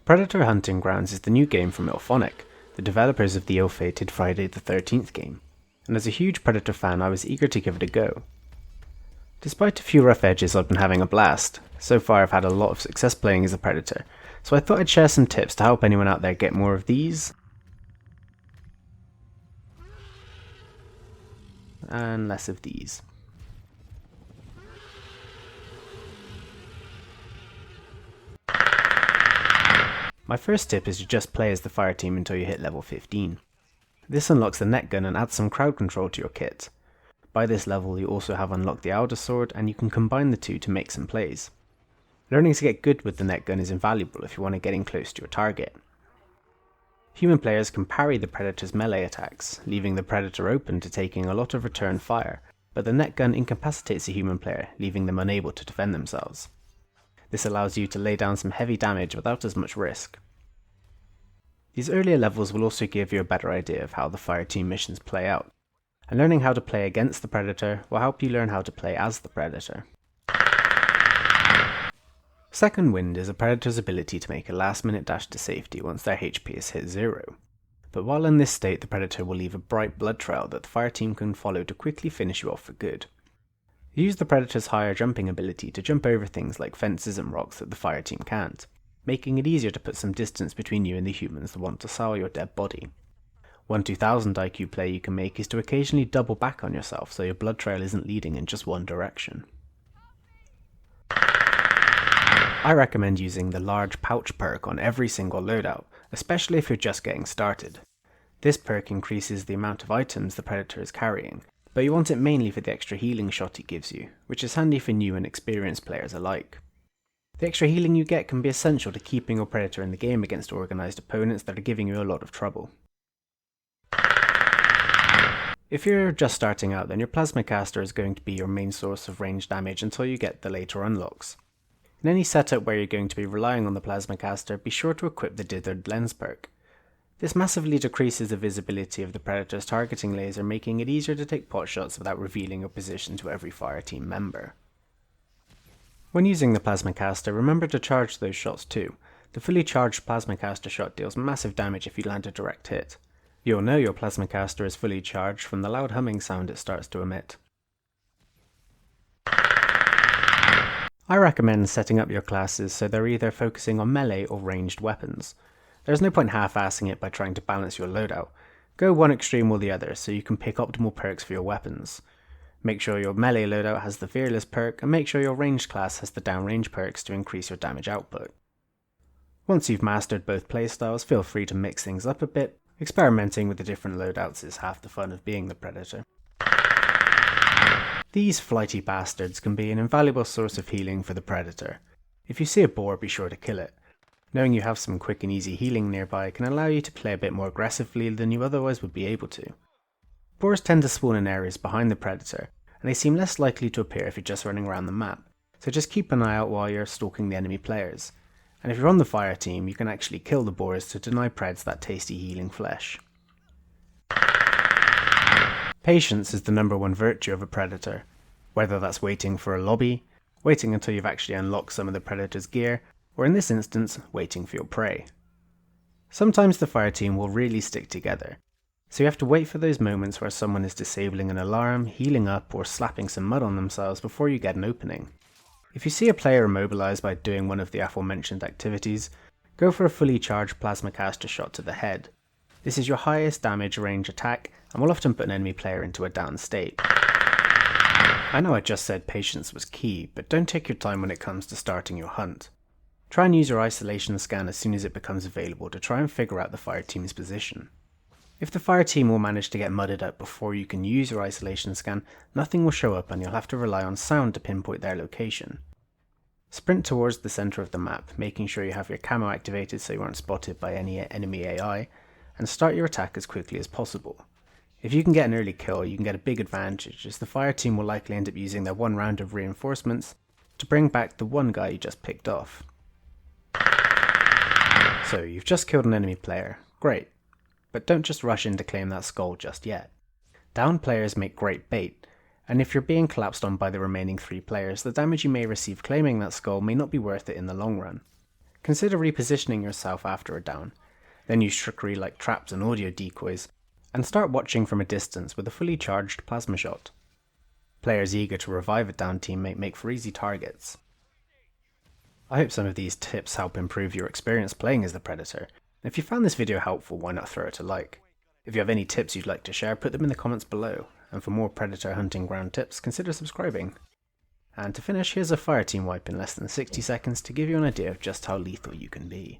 Predator Hunting Grounds is the new game from Ilphonic, the developers of the ill-fated Friday the 13th game, and as a huge Predator fan I was eager to give it a go. Despite a few rough edges, I've been having a blast. So far I've had a lot of success playing as a Predator, so I thought I'd share some tips to help anyone out there get more of these, and less of these. My first tip is to just play as the Fireteam until you hit level 15. This unlocks the net gun and adds some crowd control to your kit. By this level you also have unlocked the Elder Sword, and you can combine the two to make some plays. Learning to get good with the net gun is invaluable if you want to get in close to your target. Human players can parry the Predator's melee attacks, leaving the Predator open to taking a lot of return fire, but the net gun incapacitates a human player, leaving them unable to defend themselves. This allows you to lay down some heavy damage without as much risk. These earlier levels will also give you a better idea of how the Fireteam missions play out, and learning how to play against the Predator will help you learn how to play as the Predator. Second Wind is a Predator's ability to make a last-minute dash to safety once their HP is hit 0, but while in this state the Predator will leave a bright blood trail that the Fireteam can follow to quickly finish you off for good. Use the Predator's higher jumping ability to jump over things like fences and rocks that the Fireteam can't, making it easier to put some distance between you and the humans that want to sour your dead body. One 2000 IQ play you can make is to occasionally double back on yourself so your blood trail isn't leading in just one direction. I recommend using the large pouch perk on every single loadout, especially if you're just getting started. This perk increases the amount of items the Predator is carrying, but you want it mainly for the extra healing shot it gives you, which is handy for new and experienced players alike. The extra healing you get can be essential to keeping your Predator in the game against organised opponents that are giving you a lot of trouble. If you're just starting out, then your Plasma Caster is going to be your main source of range damage until you get the later unlocks. In any setup where you're going to be relying on the Plasma Caster, be sure to equip the Dithered Lens perk. This massively decreases the visibility of the Predator's targeting laser, making it easier to take pot shots without revealing your position to every Fireteam member. When using the Plasma Caster, remember to charge those shots too. The fully charged Plasma Caster shot deals massive damage if you land a direct hit. You'll know your Plasma Caster is fully charged from the loud humming sound it starts to emit. I recommend setting up your classes so they're either focusing on melee or ranged weapons. There's no point half-assing it by trying to balance your loadout. Go one extreme or the other so you can pick optimal perks for your weapons. Make sure your melee loadout has the Fearless perk, and make sure your ranged class has the downrange perks to increase your damage output. Once you've mastered both playstyles, feel free to mix things up a bit. Experimenting with the different loadouts is half the fun of being the Predator. These flighty bastards can be an invaluable source of healing for the Predator. If you see a boar, be sure to kill it. Knowing you have some quick and easy healing nearby can allow you to play a bit more aggressively than you otherwise would be able to. Boars tend to spawn in areas behind the Predator, and they seem less likely to appear if you're just running around the map, so just keep an eye out while you're stalking the enemy players. And if you're on the Fireteam, you can actually kill the Boars to deny Preds that tasty healing flesh. Patience is the #1 virtue of a Predator, whether that's waiting for a lobby, waiting until you've actually unlocked some of the Predator's gear, or in this instance, waiting for your prey. Sometimes the Fireteam will really stick together, so you have to wait for those moments where someone is disabling an alarm, healing up, or slapping some mud on themselves before you get an opening. If you see a player immobilized by doing one of the aforementioned activities, go for a fully charged Plasma Caster shot to the head. This is your highest damage range attack and will often put an enemy player into a down state. I know I just said patience was key, but don't take your time when it comes to starting your hunt. Try and use your isolation scan as soon as it becomes available to try and figure out the Fireteam's position. If the Fireteam will manage to get mudded up before you can use your isolation scan, nothing will show up and you'll have to rely on sound to pinpoint their location. Sprint towards the centre of the map, making sure you have your camo activated so you aren't spotted by any enemy AI, and start your attack as quickly as possible. If you can get an early kill, you can get a big advantage, as the Fireteam will likely end up using their one round of reinforcements to bring back the one guy you just picked off. So you've just killed an enemy player, great, but don't just rush in to claim that skull just yet. Downed players make great bait, and if you're being collapsed on by the remaining 3 players, the damage you may receive claiming that skull may not be worth it in the long run. Consider repositioning yourself after a down, then use trickery like traps and audio decoys, and start watching from a distance with a fully charged plasma shot. Players eager to revive a downed teammate make for easy targets. I hope some of these tips help improve your experience playing as the Predator. If you found this video helpful, why not throw it a like? If you have any tips you'd like to share, put them in the comments below, and for more Predator hunting ground tips, consider subscribing. And to finish, here's a Fireteam wipe in less than 60 seconds to give you an idea of just how lethal you can be.